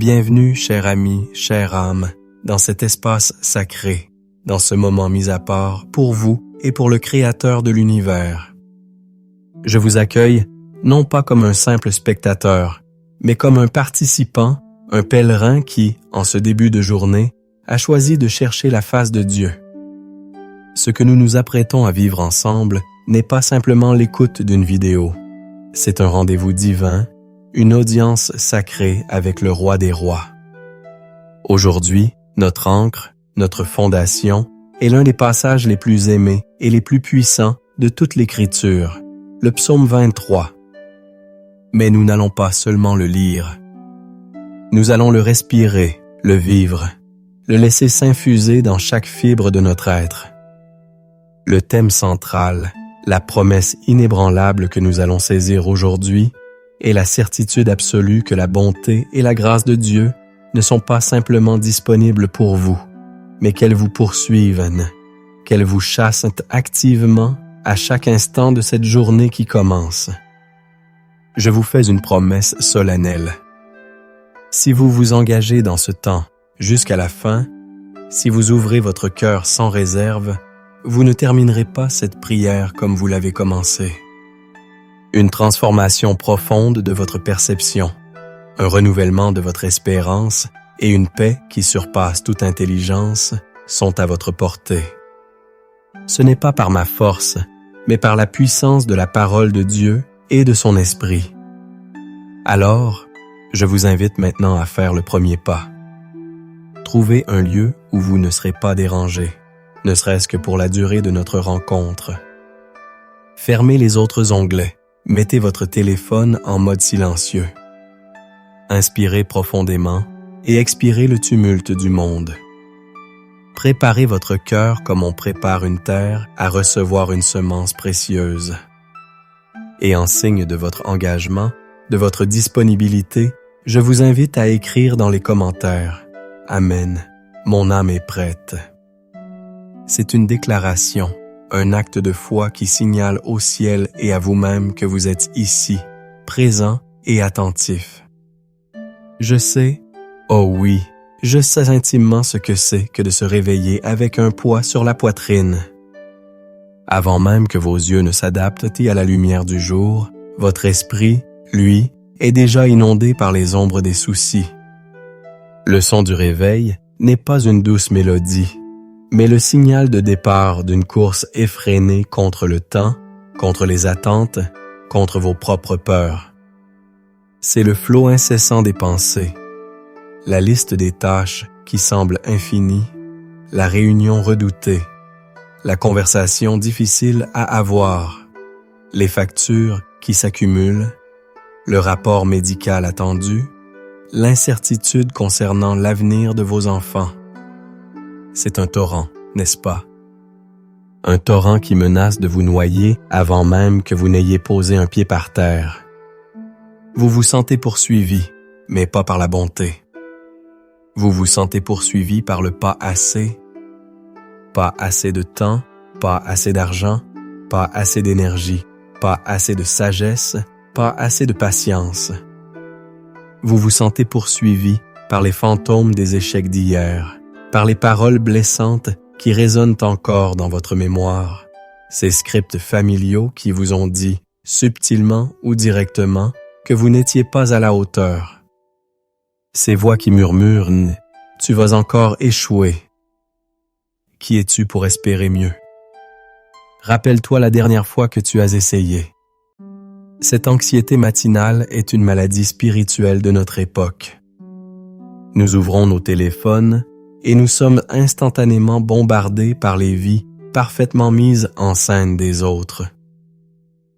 Bienvenue, cher ami, chère âme, dans cet espace sacré, dans ce moment mis à part pour vous et pour le Créateur de l'univers. Je vous accueille non pas comme un simple spectateur, mais comme un participant, un pèlerin qui, en ce début de journée, a choisi de chercher la face de Dieu. Ce que nous nous apprêtons à vivre ensemble n'est pas simplement l'écoute d'une vidéo. C'est un rendez-vous divin, une audience sacrée avec le Roi des Rois. Aujourd'hui, notre ancre, notre fondation, est l'un des passages les plus aimés et les plus puissants de toute l'Écriture, le psaume 23. Mais nous n'allons pas seulement le lire. Nous allons le respirer, le vivre, le laisser s'infuser dans chaque fibre de notre être. Le thème central, la promesse inébranlable que nous allons saisir aujourd'hui, est la certitude absolue que la bonté et la grâce de Dieu ne sont pas simplement disponibles pour vous, mais qu'elles vous poursuivent, qu'elles vous chassent activement à chaque instant de cette journée qui commence. Je vous fais une promesse solennelle. Si vous vous engagez dans ce temps jusqu'à la fin, si vous ouvrez votre cœur sans réserve, vous ne terminerez pas cette prière comme vous l'avez commencée. Une transformation profonde de votre perception, un renouvellement de votre espérance et une paix qui surpasse toute intelligence sont à votre portée. Ce n'est pas par ma force, mais par la puissance de la parole de Dieu et de son esprit. Alors, je vous invite maintenant à faire le premier pas. Trouvez un lieu où vous ne serez pas dérangé, ne serait-ce que pour la durée de notre rencontre. Fermez les autres onglets. Mettez votre téléphone en mode silencieux. Inspirez profondément et expirez le tumulte du monde. Préparez votre cœur comme on prépare une terre à recevoir une semence précieuse. Et en signe de votre engagement, de votre disponibilité, je vous invite à écrire dans les commentaires « Amen, mon âme est prête ». C'est une déclaration. Un acte de foi qui signale au ciel et à vous-même que vous êtes ici, présent et attentif. Je sais, oh oui, je sais intimement ce que c'est que de se réveiller avec un poids sur la poitrine. Avant même que vos yeux ne s'adaptent à la lumière du jour, votre esprit, lui, est déjà inondé par les ombres des soucis. Le son du réveil n'est pas une douce mélodie, mais le signal de départ d'une course effrénée contre le temps, contre les attentes, contre vos propres peurs. C'est le flot incessant des pensées, la liste des tâches qui semble infinie, la réunion redoutée, la conversation difficile à avoir, les factures qui s'accumulent, le rapport médical attendu, l'incertitude concernant l'avenir de vos enfants. C'est un torrent, n'est-ce pas? Un torrent qui menace de vous noyer avant même que vous n'ayez posé un pied par terre. Vous vous sentez poursuivi, mais pas par la bonté. Vous vous sentez poursuivi par le pas assez de temps, pas assez d'argent, pas assez d'énergie, pas assez de sagesse, pas assez de patience. Vous vous sentez poursuivi par les fantômes des échecs d'hier, par les paroles blessantes qui résonnent encore dans votre mémoire, ces scripts familiaux qui vous ont dit, subtilement ou directement, que vous n'étiez pas à la hauteur. Ces voix qui murmurent « Tu vas encore échouer ». Qui es-tu pour espérer mieux? Rappelle-toi la dernière fois que tu as essayé. Cette anxiété matinale est une maladie spirituelle de notre époque. Nous ouvrons nos téléphones et nous sommes instantanément bombardés par les vies parfaitement mises en scène des autres.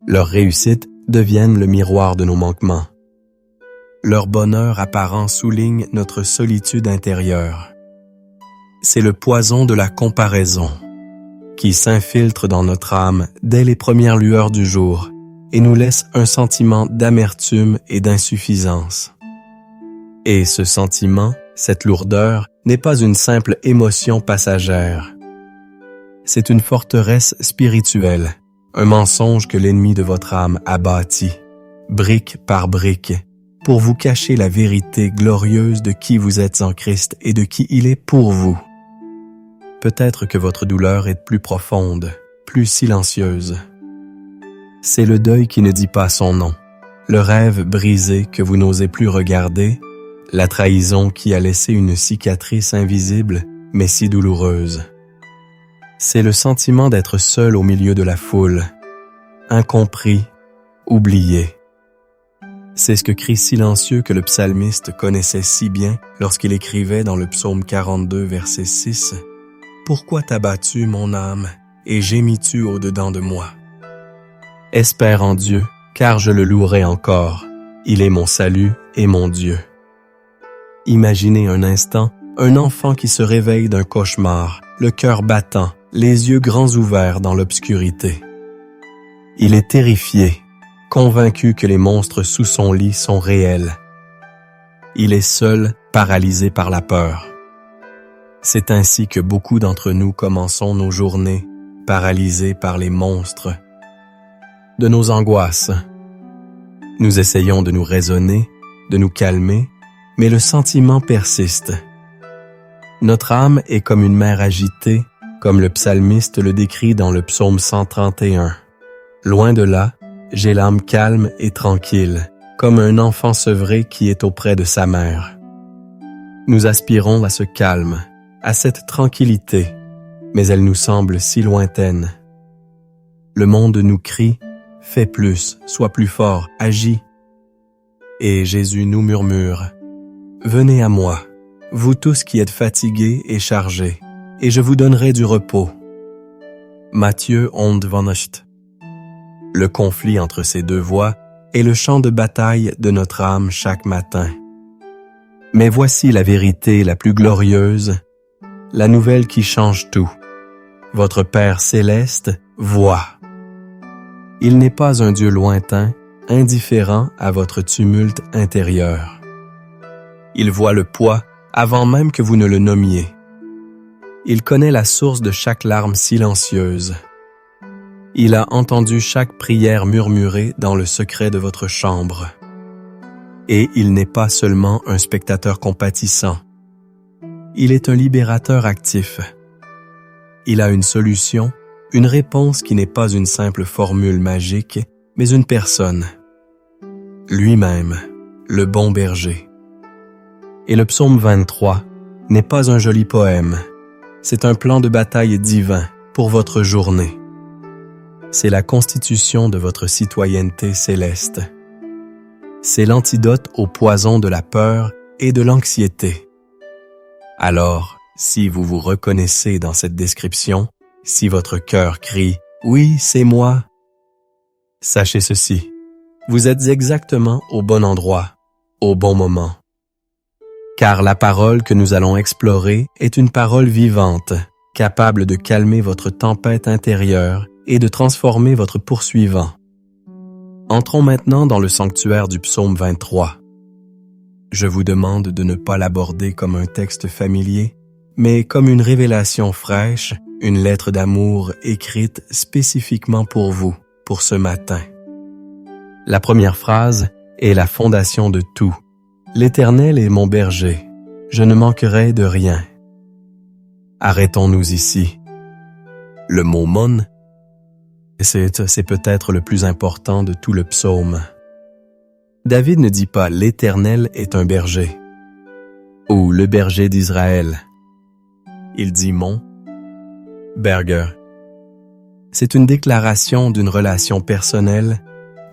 Leurs réussites deviennent le miroir de nos manquements. Leur bonheur apparent souligne notre solitude intérieure. C'est le poison de la comparaison qui s'infiltre dans notre âme dès les premières lueurs du jour et nous laisse un sentiment d'amertume et d'insuffisance. Et ce sentiment, cette lourdeur, n'est pas une simple émotion passagère. C'est une forteresse spirituelle, un mensonge que l'ennemi de votre âme a bâti, brique par brique, pour vous cacher la vérité glorieuse de qui vous êtes en Christ et de qui il est pour vous. Peut-être que votre douleur est plus profonde, plus silencieuse. C'est le deuil qui ne dit pas son nom, le rêve brisé que vous n'osez plus regarder, la trahison qui a laissé une cicatrice invisible mais si douloureuse. C'est le sentiment d'être seul au milieu de la foule, incompris, oublié. C'est ce cri silencieux que le psalmiste connaissait si bien lorsqu'il écrivait dans le psaume 42, verset 6, « Pourquoi t'as battu mon âme et gémis-tu au-dedans de moi? Espère en Dieu, car je le louerai encore. Il est mon salut et mon Dieu. » Imaginez un instant un enfant qui se réveille d'un cauchemar, le cœur battant, les yeux grands ouverts dans l'obscurité. Il est terrifié, convaincu que les monstres sous son lit sont réels. Il est seul, paralysé par la peur. C'est ainsi que beaucoup d'entre nous commençons nos journées, paralysés par les monstres de nos angoisses. Nous essayons de nous raisonner, de nous calmer, mais le sentiment persiste. Notre âme est comme une mer agitée, comme le psalmiste le décrit dans le psaume 131. Loin de là, j'ai l'âme calme et tranquille, comme un enfant sevré qui est auprès de sa mère. Nous aspirons à ce calme, à cette tranquillité, mais elle nous semble si lointaine. Le monde nous crie « Fais plus, sois plus fort, agis ». Et Jésus nous murmure « Venez à moi, vous tous qui êtes fatigués et chargés, et je vous donnerai du repos. » Matthieu 11:28. Le conflit entre ces deux voix est le champ de bataille de notre âme chaque matin. Mais voici la vérité la plus glorieuse, la nouvelle qui change tout. Votre Père céleste voit. Il n'est pas un Dieu lointain, indifférent à votre tumulte intérieur. Il voit le poids avant même que vous ne le nommiez. Il connaît la source de chaque larme silencieuse. Il a entendu chaque prière murmurée dans le secret de votre chambre. Et il n'est pas seulement un spectateur compatissant. Il est un libérateur actif. Il a une solution, une réponse qui n'est pas une simple formule magique, mais une personne. Lui-même, le bon berger. Et le psaume 23 n'est pas un joli poème, c'est un plan de bataille divin pour votre journée. C'est la constitution de votre citoyenneté céleste. C'est l'antidote au poison de la peur et de l'anxiété. Alors, si vous vous reconnaissez dans cette description, si votre cœur crie « Oui, c'est moi », sachez ceci, vous êtes exactement au bon endroit, au bon moment. Car la parole que nous allons explorer est une parole vivante, capable de calmer votre tempête intérieure et de transformer votre poursuivant. Entrons maintenant dans le sanctuaire du psaume 23. Je vous demande de ne pas l'aborder comme un texte familier, mais comme une révélation fraîche, une lettre d'amour écrite spécifiquement pour vous, pour ce matin. La première phrase est la fondation de tout. L'Éternel est mon berger, je ne manquerai de rien. Arrêtons-nous ici. Le mot « mon » c'est peut-être le plus important de tout le psaume. David ne dit pas « l'Éternel est un berger » ou « le berger d'Israël ». Il dit « mon berger ». C'est une déclaration d'une relation personnelle,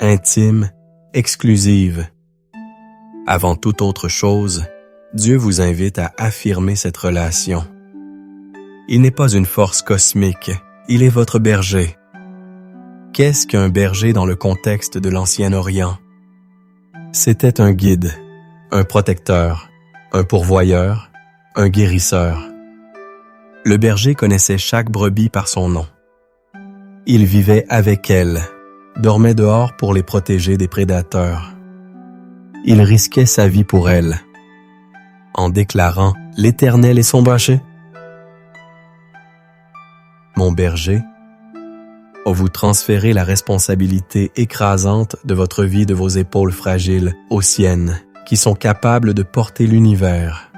intime, exclusive. Avant toute autre chose, Dieu vous invite à affirmer cette relation. Il n'est pas une force cosmique, il est votre berger. Qu'est-ce qu'un berger dans le contexte de l'Ancien Orient? C'était un guide, un protecteur, un pourvoyeur, un guérisseur. Le berger connaissait chaque brebis par son nom. Il vivait avec elles, dormait dehors pour les protéger des prédateurs. Il risquait sa vie pour elles, en déclarant « L'Éternel est son berger ». Mon berger? Vous transférez la responsabilité écrasante de votre vie de vos épaules fragiles aux siennes, qui sont capables de porter l'univers.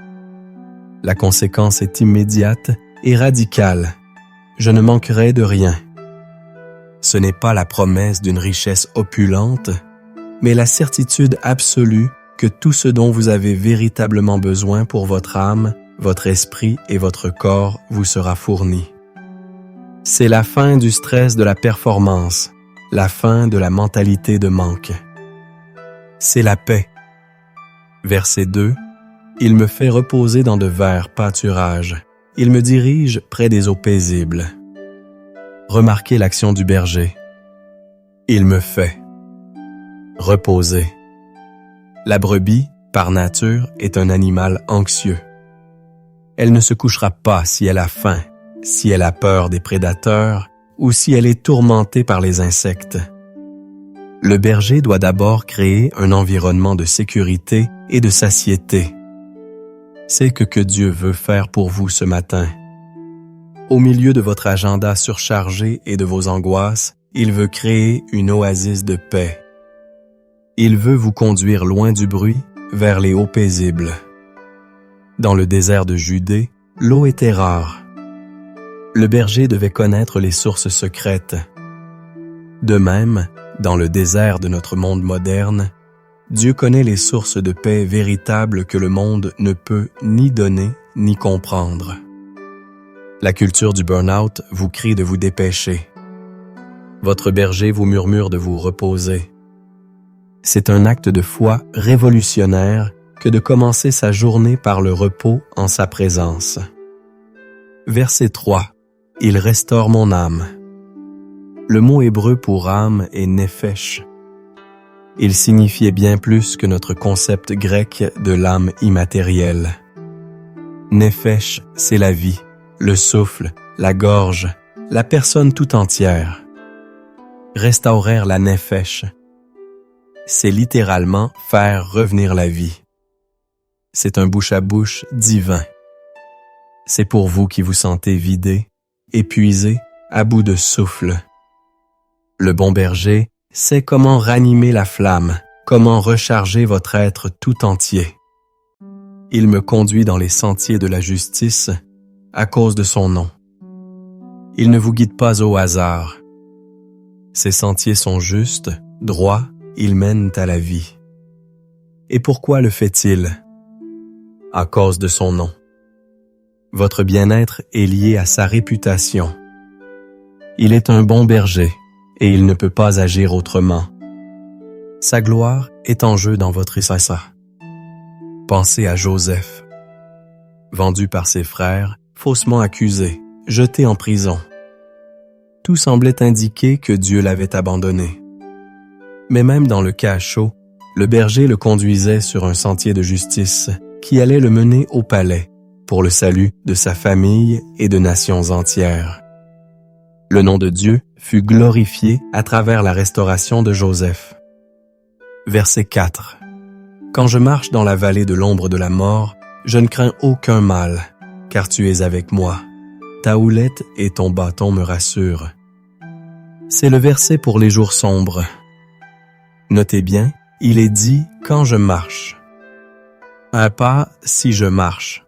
La conséquence est immédiate et radicale. Je ne manquerai de rien. Ce n'est pas la promesse d'une richesse opulente, mais la certitude absolue que tout ce dont vous avez véritablement besoin pour votre âme, votre esprit et votre corps vous sera fourni. C'est la fin du stress de la performance, la fin de la mentalité de manque. C'est la paix. Verset 2. Il me fait reposer dans de verts pâturages. Il me dirige près des eaux paisibles. Remarquez l'action du berger. Il me fait reposer. La brebis, par nature, est un animal anxieux. Elle ne se couchera pas si elle a faim, si elle a peur des prédateurs ou si elle est tourmentée par les insectes. Le berger doit d'abord créer un environnement de sécurité et de satiété. C'est ce que Dieu veut faire pour vous ce matin. Au milieu de votre agenda surchargé et de vos angoisses, il veut créer une oasis de paix. Il veut vous conduire loin du bruit, vers les eaux paisibles. Dans le désert de Judée, l'eau était rare. Le berger devait connaître les sources secrètes. De même, dans le désert de notre monde moderne, Dieu connaît les sources de paix véritables que le monde ne peut ni donner ni comprendre. La culture du burn-out vous crie de vous dépêcher. Votre berger vous murmure de vous reposer. C'est un acte de foi révolutionnaire que de commencer sa journée par le repos en sa présence. Verset 3. Il restaure mon âme. Le mot hébreu pour âme est nephesh. Il signifiait bien plus que notre concept grec de l'âme immatérielle. Nephesh, c'est la vie, le souffle, la gorge, la personne tout entière. Restaurer la nephesh, c'est littéralement faire revenir la vie. C'est un bouche-à-bouche divin. C'est pour vous qui vous sentez vidé, épuisé, à bout de souffle. Le bon berger sait comment ranimer la flamme, comment recharger votre être tout entier. Il me conduit dans les sentiers de la justice à cause de son nom. Il ne vous guide pas au hasard. Ses sentiers sont justes, droits, ils mènent à la vie. Et pourquoi le fait-il? À cause de son nom. Votre bien-être est lié à sa réputation. Il est un bon berger et il ne peut pas agir autrement. Sa gloire est en jeu dans votre Issassa. Pensez à Joseph. Vendu par ses frères, faussement accusé, jeté en prison. Tout semblait indiquer que Dieu l'avait abandonné. Mais même dans le cas chaud, le berger le conduisait sur un sentier de justice qui allait le mener au palais pour le salut de sa famille et de nations entières. Le nom de Dieu fut glorifié à travers la restauration de Joseph. Verset 4. Quand je marche dans la vallée de l'ombre de la mort, je ne crains aucun mal, car tu es avec moi. Ta houlette et ton bâton me rassurent. C'est le verset pour les jours sombres. Notez bien, il est dit « quand je marche ». Un pas si je marche.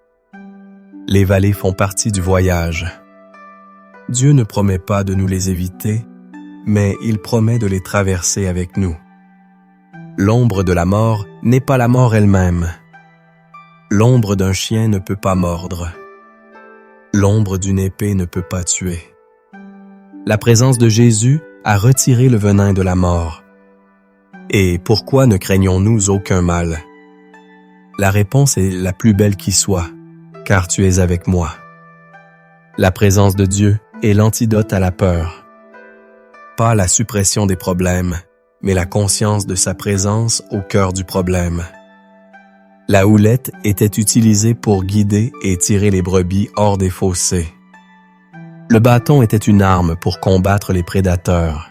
Les vallées font partie du voyage. Dieu ne promet pas de nous les éviter, mais il promet de les traverser avec nous. L'ombre de la mort n'est pas la mort elle-même. L'ombre d'un chien ne peut pas mordre. L'ombre d'une épée ne peut pas tuer. La présence de Jésus a retiré le venin de la mort. Et pourquoi ne craignons-nous aucun mal? La réponse est la plus belle qui soit, car tu es avec moi. La présence de Dieu est l'antidote à la peur. Pas la suppression des problèmes, mais la conscience de sa présence au cœur du problème. La houlette était utilisée pour guider et tirer les brebis hors des fossés. Le bâton était une arme pour combattre les prédateurs.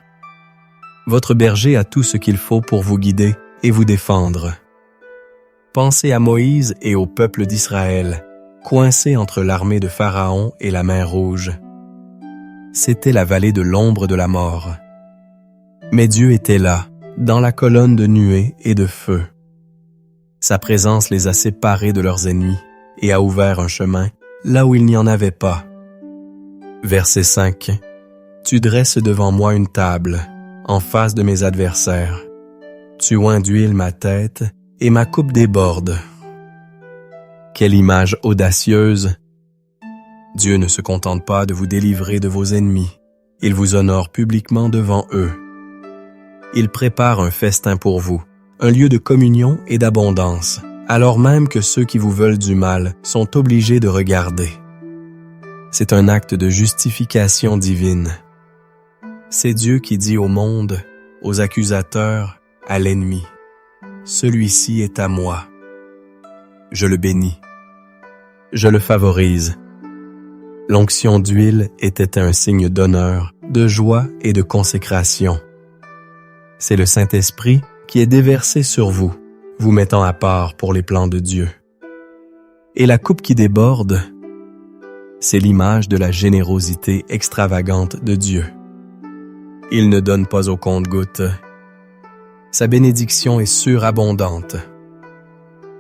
Votre berger a tout ce qu'il faut pour vous guider et vous défendre. Pensez à Moïse et au peuple d'Israël, coincés entre l'armée de Pharaon et la mer Rouge. c'était la vallée de l'ombre de la mort. Mais Dieu était là, dans la colonne de nuée et de feu. Sa présence les a séparés de leurs ennemis et a ouvert un chemin là où il n'y en avait pas. Verset 5. Tu dresses devant moi une table, en face de mes adversaires. Tu oins d'huile ma tête et ma coupe déborde. Quelle image audacieuse! Dieu ne se contente pas de vous délivrer de vos ennemis, il vous honore publiquement devant eux. Il prépare un festin pour vous, un lieu de communion et d'abondance, alors même que ceux qui vous veulent du mal sont obligés de regarder. C'est un acte de justification divine. C'est Dieu qui dit au monde, aux accusateurs, à l'ennemi, « Celui-ci est à moi. » Je le bénis. Je le favorise. L'onction d'huile était un signe d'honneur, de joie et de consécration. C'est le Saint-Esprit qui est déversé sur vous, vous mettant à part pour les plans de Dieu. Et la coupe qui déborde, c'est l'image de la générosité extravagante de Dieu. Il ne donne pas au compte-gouttes. Sa bénédiction est surabondante.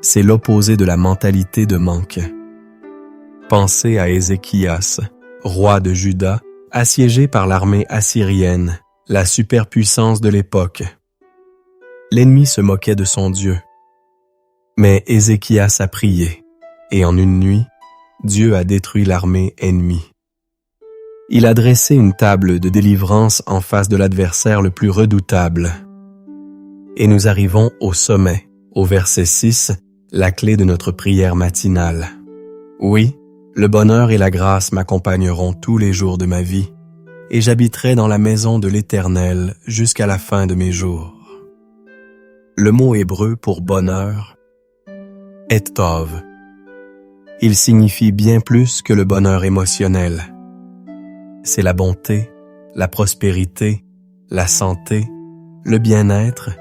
C'est l'opposé de la mentalité de manque. Pensez à Ézéchias, roi de Juda, assiégé par l'armée assyrienne, la superpuissance de l'époque. L'ennemi se moquait de son Dieu. Mais Ézéchias a prié, et en une nuit, Dieu a détruit l'armée ennemie. Il a dressé une table de délivrance en face de l'adversaire le plus redoutable. Et nous arrivons au sommet, au verset 6, la clé de notre prière matinale. Oui, le bonheur et la grâce m'accompagneront tous les jours de ma vie, et j'habiterai dans la maison de l'Éternel jusqu'à la fin de mes jours. Le mot hébreu pour bonheur est tov. Il signifie bien plus que le bonheur émotionnel. C'est la bonté, la prospérité, la santé, le bien-être,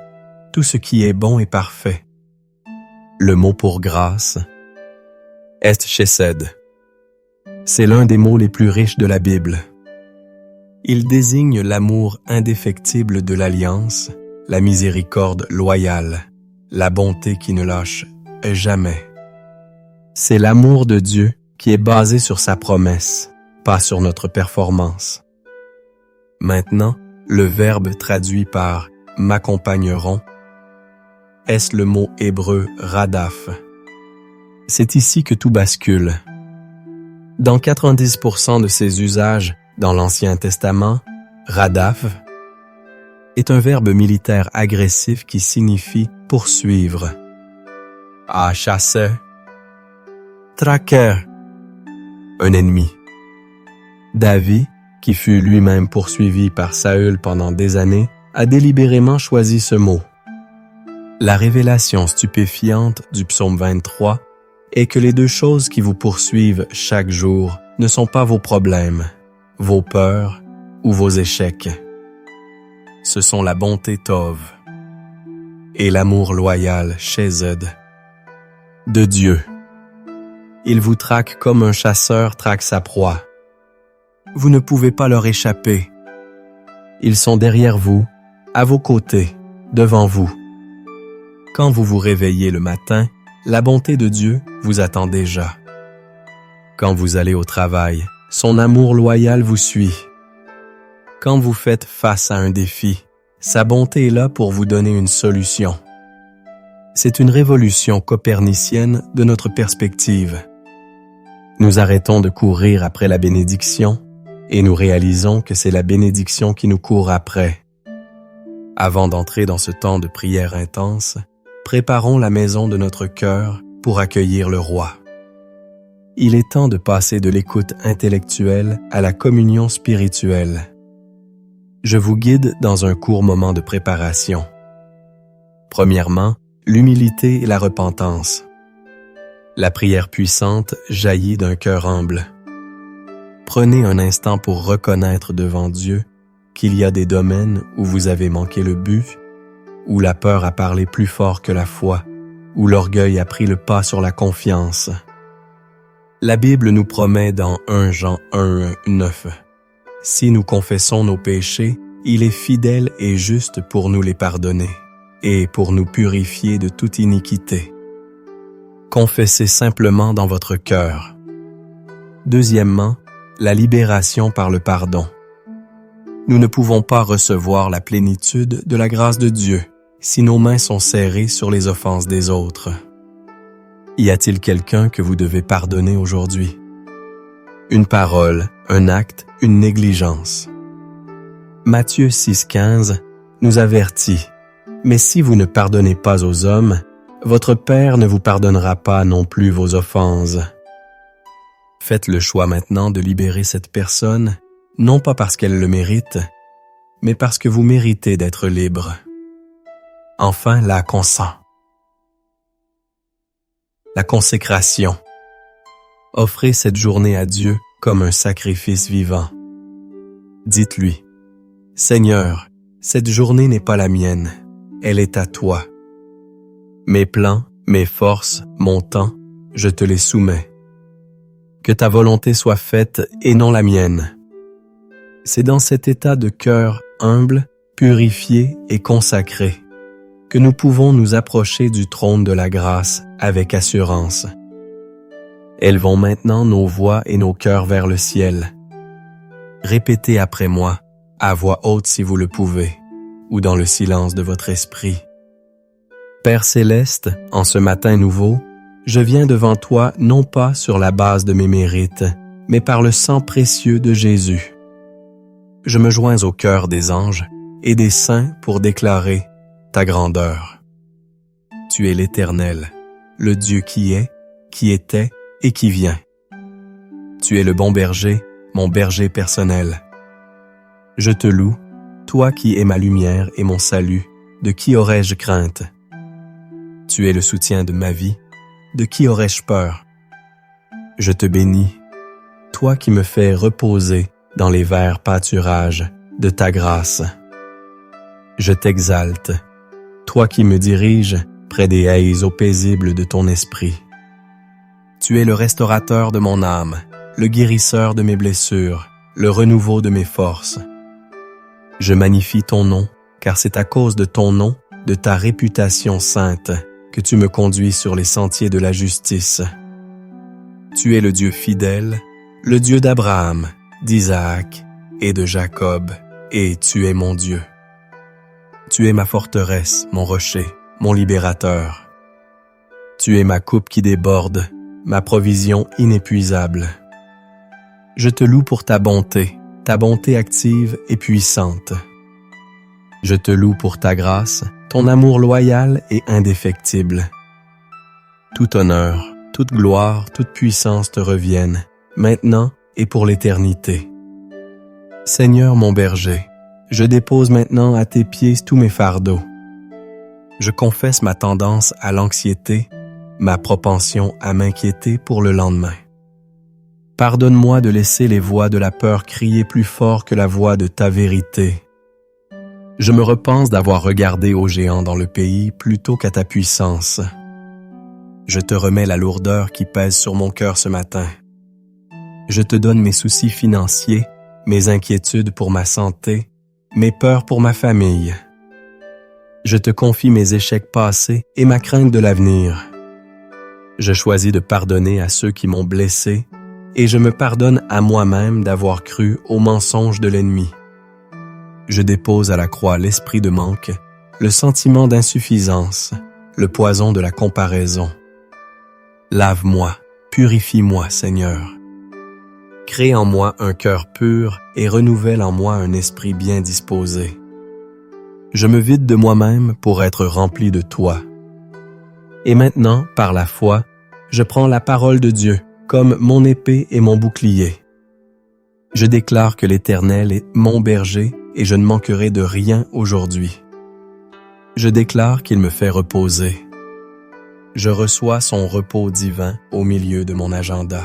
tout ce qui est bon et parfait. Le mot pour grâce est chesed. C'est l'un des mots les plus riches de la Bible. Il désigne l'amour indéfectible de l'alliance, la miséricorde loyale, la bonté qui ne lâche jamais. C'est l'amour de Dieu qui est basé sur sa promesse, pas sur notre performance. Maintenant, le verbe traduit par « m'accompagneront » est le mot hébreu « radaf ». C'est ici que tout bascule. Dans 90% de ses usages dans l'Ancien Testament, « radaf » est un verbe militaire agressif qui signifie « poursuivre ». À chasser, traquer, un ennemi. David, qui fut lui-même poursuivi par Saül pendant des années, a délibérément choisi ce mot. La révélation stupéfiante du psaume 23 est que les deux choses qui vous poursuivent chaque jour ne sont pas vos problèmes, vos peurs ou vos échecs. Ce sont la bonté tov et l'amour loyal chesed de Dieu. Il vous traque comme un chasseur traque sa proie. Vous ne pouvez pas leur échapper. Ils sont derrière vous, à vos côtés, devant vous. Quand vous vous réveillez le matin, la bonté de Dieu vous attend déjà. Quand vous allez au travail, son amour loyal vous suit. Quand vous faites face à un défi, sa bonté est là pour vous donner une solution. C'est une révolution copernicienne de notre perspective. Nous arrêtons de courir après la bénédiction et nous réalisons que c'est la bénédiction qui nous court après. Avant d'entrer dans ce temps de prière intense, préparons la maison de notre cœur pour accueillir le roi. Il est temps de passer de l'écoute intellectuelle à la communion spirituelle. Je vous guide dans un court moment de préparation. Premièrement, l'humilité et la repentance. La prière puissante jaillit d'un cœur humble. Prenez un instant pour reconnaître devant Dieu qu'il y a des domaines où vous avez manqué le but, où la peur a parlé plus fort que la foi, où l'orgueil a pris le pas sur la confiance. La Bible nous promet dans 1 Jean 1:9 « Si nous confessons nos péchés, il est fidèle et juste pour nous les pardonner et pour nous purifier de toute iniquité. Confessez simplement dans votre cœur. Deuxièmement, la libération par le pardon. Nous ne pouvons pas recevoir la plénitude de la grâce de Dieu si nos mains sont serrées sur les offenses des autres. Y a-t-il quelqu'un que vous devez pardonner aujourd'hui? Une parole, un acte, une négligence. Matthieu 6,15 nous avertit, « Mais si vous ne pardonnez pas aux hommes, votre Père ne vous pardonnera pas non plus vos offenses. » Faites le choix maintenant de libérer cette personne, non pas parce qu'elle le mérite, mais parce que vous méritez d'être libre. Enfin, la consent. La consécration. Offrez cette journée à Dieu comme un sacrifice vivant. Dites-lui, « Seigneur, cette journée n'est pas la mienne, elle est à toi. Mes plans, mes forces, mon temps, je te les soumets. Que ta volonté soit faite et non la mienne. » C'est dans cet état de cœur humble, purifié et consacré que nous pouvons nous approcher du trône de la grâce avec assurance. Élevons maintenant nos voix et nos cœurs vers le ciel. Répétez après moi, à voix haute si vous le pouvez, ou dans le silence de votre esprit. Père céleste, en ce matin nouveau, je viens devant toi non pas sur la base de mes mérites, mais par le sang précieux de Jésus. Je me joins au cœur des anges et des saints pour déclarer ta grandeur. Tu es l'Éternel, le Dieu qui est, qui était et qui vient. Tu es le bon berger, mon berger personnel. Je te loue, toi qui es ma lumière et mon salut, de qui aurais-je crainte? Tu es le soutien de ma vie, de qui aurais-je peur? Je te bénis, toi qui me fais reposer dans les verts pâturages de ta grâce. Je t'exalte, toi qui me diriges près des haies eaux paisibles de ton esprit. Tu es le restaurateur de mon âme, le guérisseur de mes blessures, le renouveau de mes forces. Je magnifie ton nom, car c'est à cause de ton nom, de ta réputation sainte, que tu me conduis sur les sentiers de la justice. Tu es le Dieu fidèle, le Dieu d'Abraham, d'Isaac et de Jacob, et tu es mon Dieu. Tu es ma forteresse, mon rocher, mon libérateur. Tu es ma coupe qui déborde, ma provision inépuisable. Je te loue pour ta bonté active et puissante. Je te loue pour ta grâce, ton amour loyal et indéfectible. Tout honneur, toute gloire, toute puissance te reviennent, maintenant et pour l'éternité. Seigneur mon berger, je dépose maintenant à tes pieds tous mes fardeaux. Je confesse ma tendance à l'anxiété, ma propension à m'inquiéter pour le lendemain. Pardonne-moi de laisser les voix de la peur crier plus fort que la voix de ta vérité. Je me repense d'avoir regardé aux géants dans le pays plutôt qu'à ta puissance. Je te remets la lourdeur qui pèse sur mon cœur ce matin. Je te donne mes soucis financiers, mes inquiétudes pour ma santé, mes peurs pour ma famille. Je te confie mes échecs passés et ma crainte de l'avenir. Je choisis de pardonner à ceux qui m'ont blessé et je me pardonne à moi-même d'avoir cru aux mensonges de l'ennemi. Je dépose à la croix l'esprit de manque, le sentiment d'insuffisance, le poison de la comparaison. Lave-moi, purifie-moi, Seigneur. Crée en moi un cœur pur et renouvelle en moi un esprit bien disposé. Je me vide de moi-même pour être rempli de toi. Et maintenant, par la foi, je prends la parole de Dieu comme mon épée et mon bouclier. Je déclare que l'Éternel est mon berger et je ne manquerai de rien aujourd'hui. Je déclare qu'il me fait reposer. Je reçois son repos divin au milieu de mon agenda.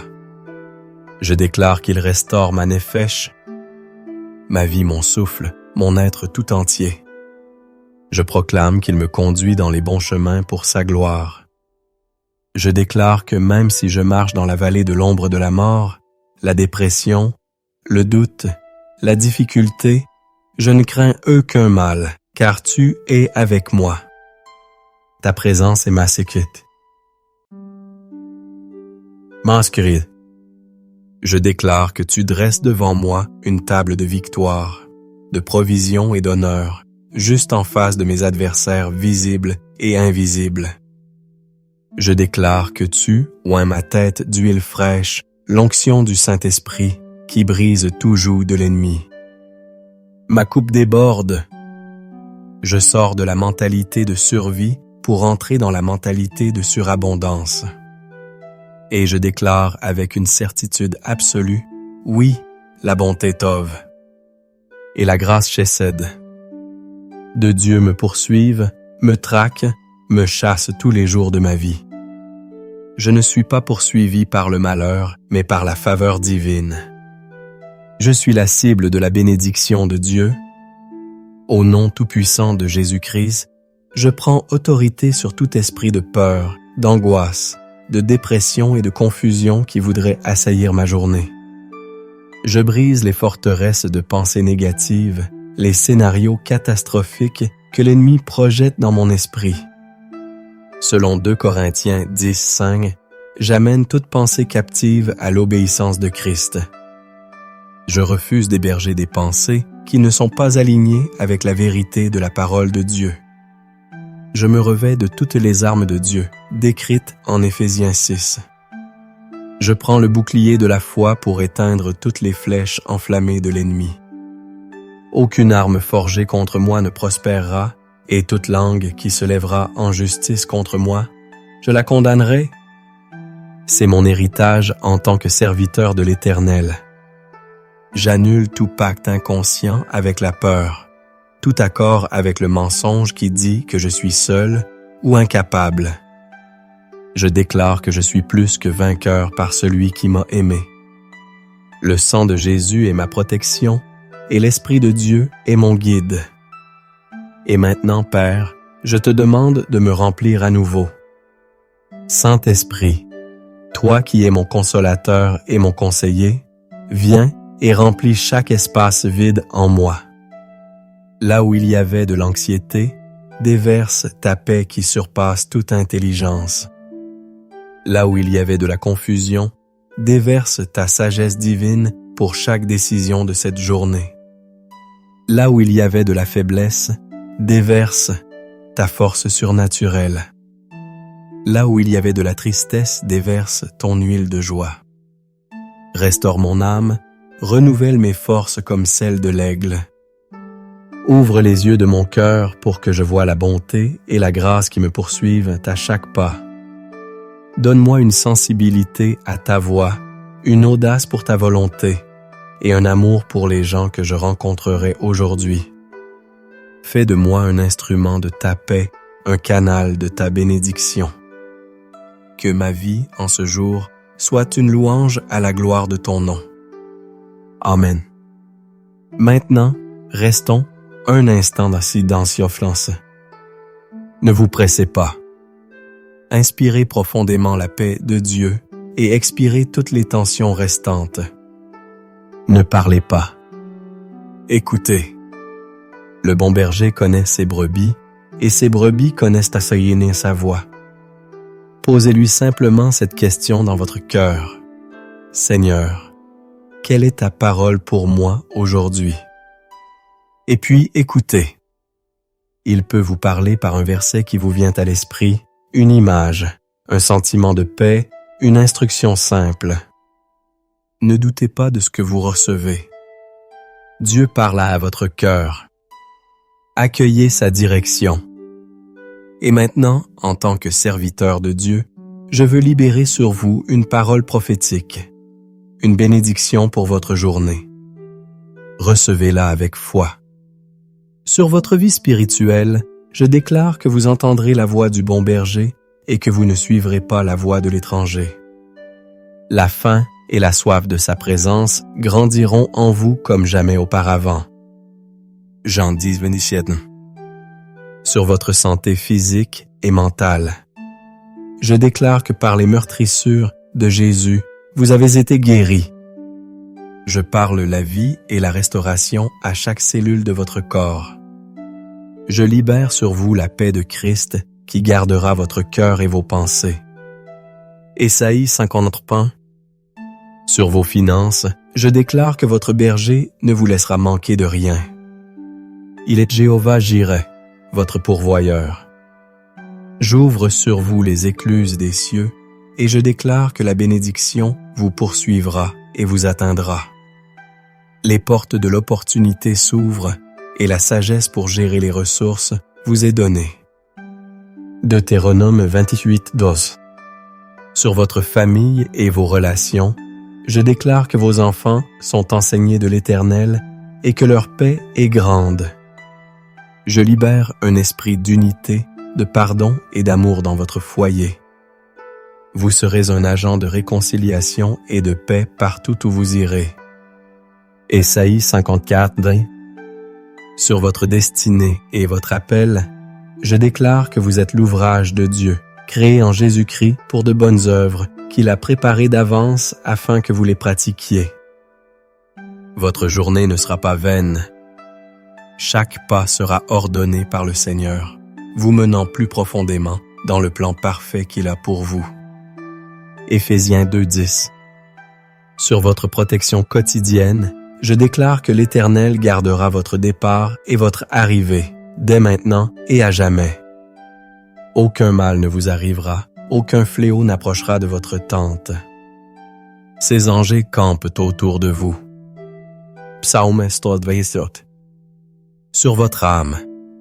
Je déclare qu'il restaure ma nefesh, ma vie, mon souffle, mon être tout entier. Je proclame qu'il me conduit dans les bons chemins pour sa gloire. Je déclare que même si je marche dans la vallée de l'ombre de la mort, la dépression, le doute, la difficulté, je ne crains aucun mal, car tu es avec moi. Ta présence est ma sécurité. Masquerade. Je déclare que tu dresses devant moi une table de victoire, de provision et d'honneur, juste en face de mes adversaires visibles et invisibles. Je déclare que tu oins ma tête d'huile fraîche, l'onction du Saint-Esprit qui brise tout joug de l'ennemi. Ma coupe déborde. Je sors de la mentalité de survie pour entrer dans la mentalité de surabondance. Et je déclare avec une certitude absolue, oui, la bonté Tov et la grâce Chesed de Dieu me poursuivent, me traquent, me chassent tous les jours de ma vie. Je ne suis pas poursuivi par le malheur, mais par la faveur divine. Je suis la cible de la bénédiction de Dieu. Au nom tout-puissant de Jésus-Christ, je prends autorité sur tout esprit de peur, d'angoisse, de dépression et de confusion qui voudrait assaillir ma journée. Je brise les forteresses de pensées négatives, les scénarios catastrophiques que l'ennemi projette dans mon esprit. Selon 2 Corinthiens 10:5, j'amène toute pensée captive à l'obéissance de Christ. Je refuse d'héberger des pensées qui ne sont pas alignées avec la vérité de la parole de Dieu. Je me revêts de toutes les armes de Dieu, décrites en Éphésiens 6. Je prends le bouclier de la foi pour éteindre toutes les flèches enflammées de l'ennemi. Aucune arme forgée contre moi ne prospérera, et toute langue qui se lèvera en justice contre moi, je la condamnerai. C'est mon héritage en tant que serviteur de l'Éternel. J'annule tout pacte inconscient avec la peur, tout accord avec le mensonge qui dit que je suis seul ou incapable. Je déclare que je suis plus que vainqueur par celui qui m'a aimé. Le sang de Jésus est ma protection et l'Esprit de Dieu est mon guide. Et maintenant, Père, je te demande de me remplir à nouveau. Saint-Esprit, toi qui es mon consolateur et mon conseiller, viens et remplis chaque espace vide en moi. Là où il y avait de l'anxiété, déverse ta paix qui surpasse toute intelligence. Là où il y avait de la confusion, déverse ta sagesse divine pour chaque décision de cette journée. Là où il y avait de la faiblesse, déverse ta force surnaturelle. Là où il y avait de la tristesse, déverse ton huile de joie. Restaure mon âme, renouvelle mes forces comme celles de l'aigle. Ouvre les yeux de mon cœur pour que je voie la bonté et la grâce qui me poursuivent à chaque pas. Donne-moi une sensibilité à ta voix, une audace pour ta volonté et un amour pour les gens que je rencontrerai aujourd'hui. Fais de moi un instrument de ta paix, un canal de ta bénédiction. Que ma vie, en ce jour, soit une louange à la gloire de ton nom. Amen. Maintenant, restons un instant dans silence. Ne vous pressez pas. Inspirez profondément la paix de Dieu et expirez toutes les tensions restantes. Ne parlez pas. Écoutez. Le bon berger connaît ses brebis et ses brebis connaissent sa voix. Posez-lui simplement cette question dans votre cœur. Seigneur, quelle est ta parole pour moi aujourd'hui? Et puis écoutez. Il peut vous parler par un verset qui vous vient à l'esprit, une image, un sentiment de paix, une instruction simple. Ne doutez pas de ce que vous recevez. Dieu parle à votre cœur. Accueillez sa direction. Et maintenant, en tant que serviteur de Dieu, je veux libérer sur vous une parole prophétique, une bénédiction pour votre journée. Recevez-la avec foi. Sur votre vie spirituelle, je déclare que vous entendrez la voix du bon berger et que vous ne suivrez pas la voix de l'étranger. La faim et la soif de sa présence grandiront en vous comme jamais auparavant. Jean 10:27. Sur votre santé physique et mentale. Je déclare que par les meurtrissures de Jésus, vous avez été guéris. Je parle la vie et la restauration à chaque cellule de votre corps. Je libère sur vous la paix de Christ qui gardera votre cœur et vos pensées. Ésaïe 53. Sur vos finances, je déclare que votre berger ne vous laissera manquer de rien. Il est Jéhovah Jireh, votre pourvoyeur. J'ouvre sur vous les écluses des cieux et je déclare que la bénédiction vous poursuivra et vous atteindra. Les portes de l'opportunité s'ouvrent et la sagesse pour gérer les ressources vous est donnée. Deutéronome 28:12. Sur votre famille et vos relations, je déclare que vos enfants sont enseignés de l'Éternel et que leur paix est grande. Je libère un esprit d'unité, de pardon et d'amour dans votre foyer. Vous serez un agent de réconciliation et de paix partout où vous irez. Ésaïe 54:20. Sur votre destinée et votre appel, je déclare que vous êtes l'ouvrage de Dieu, créé en Jésus-Christ pour de bonnes œuvres qu'il a préparées d'avance afin que vous les pratiquiez. Votre journée ne sera pas vaine. Chaque pas sera ordonné par le Seigneur, vous menant plus profondément dans le plan parfait qu'il a pour vous. Éphésiens 2:10. Sur votre protection quotidienne, je déclare que l'Éternel gardera votre départ et votre arrivée, dès maintenant et à jamais. Aucun mal ne vous arrivera, aucun fléau n'approchera de votre tente. Ses anges campent autour de vous. Psaume 127. Sur votre âme,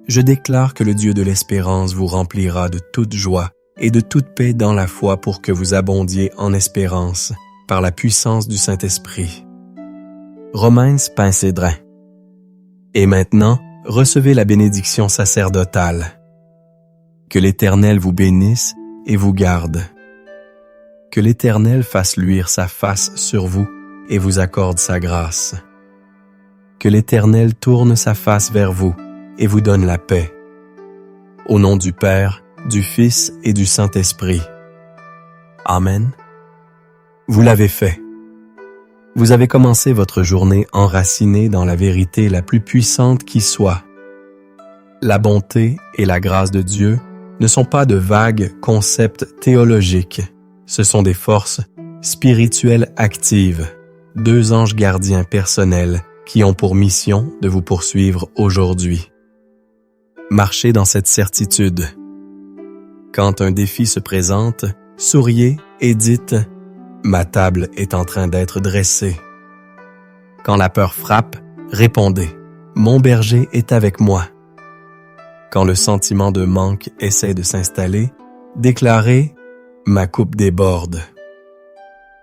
je déclare que le Dieu de l'espérance vous remplira de toute joie et de toute paix dans la foi pour que vous abondiez en espérance par la puissance du Saint-Esprit. Romains Pincédrin. Et maintenant, recevez la bénédiction sacerdotale. Que l'Éternel vous bénisse et vous garde. Que l'Éternel fasse luire sa face sur vous et vous accorde sa grâce. Que l'Éternel tourne sa face vers vous et vous donne la paix. Au nom du Père, du Fils et du Saint-Esprit. Amen. Vous l'avez fait. Vous avez commencé votre journée enracinée dans la vérité la plus puissante qui soit. La bonté et la grâce de Dieu ne sont pas de vagues concepts théologiques. Ce sont des forces spirituelles actives, 2 anges gardiens personnels qui ont pour mission de vous poursuivre aujourd'hui. Marchez dans cette certitude. Quand un défi se présente, souriez et dites « Ma table est en train d'être dressée ». Quand la peur frappe, répondez « Mon berger est avec moi ». Quand le sentiment de manque essaie de s'installer, déclarez « Ma coupe déborde ».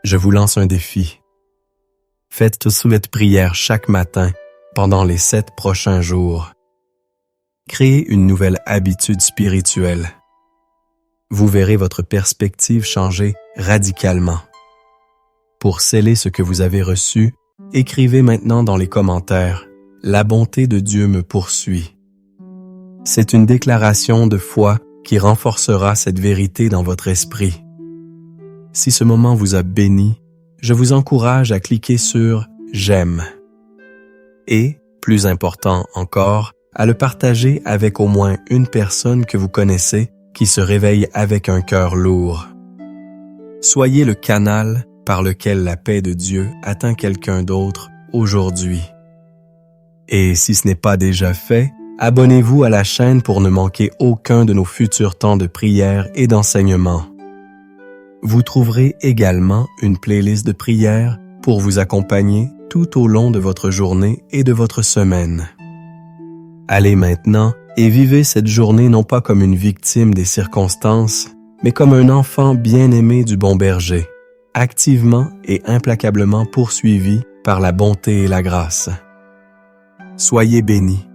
Je vous lance un défi. Faites cette prière chaque matin pendant les 7 prochains jours. Créez une nouvelle habitude spirituelle. Vous verrez votre perspective changer radicalement. Pour sceller ce que vous avez reçu, écrivez maintenant dans les commentaires « La bonté de Dieu me poursuit ». C'est une déclaration de foi qui renforcera cette vérité dans votre esprit. Si ce moment vous a béni, je vous encourage à cliquer sur « J'aime » et, plus important encore, à le partager avec au moins une personne que vous connaissez qui se réveille avec un cœur lourd. Soyez le canal par lequel la paix de Dieu atteint quelqu'un d'autre aujourd'hui. Et si ce n'est pas déjà fait, abonnez-vous à la chaîne pour ne manquer aucun de nos futurs temps de prière et d'enseignement. Vous trouverez également une playlist de prières pour vous accompagner tout au long de votre journée et de votre semaine. Allez maintenant et vivez cette journée non pas comme une victime des circonstances, mais comme un enfant bien-aimé du bon berger, activement et implacablement poursuivi par la bonté et la grâce. Soyez bénis.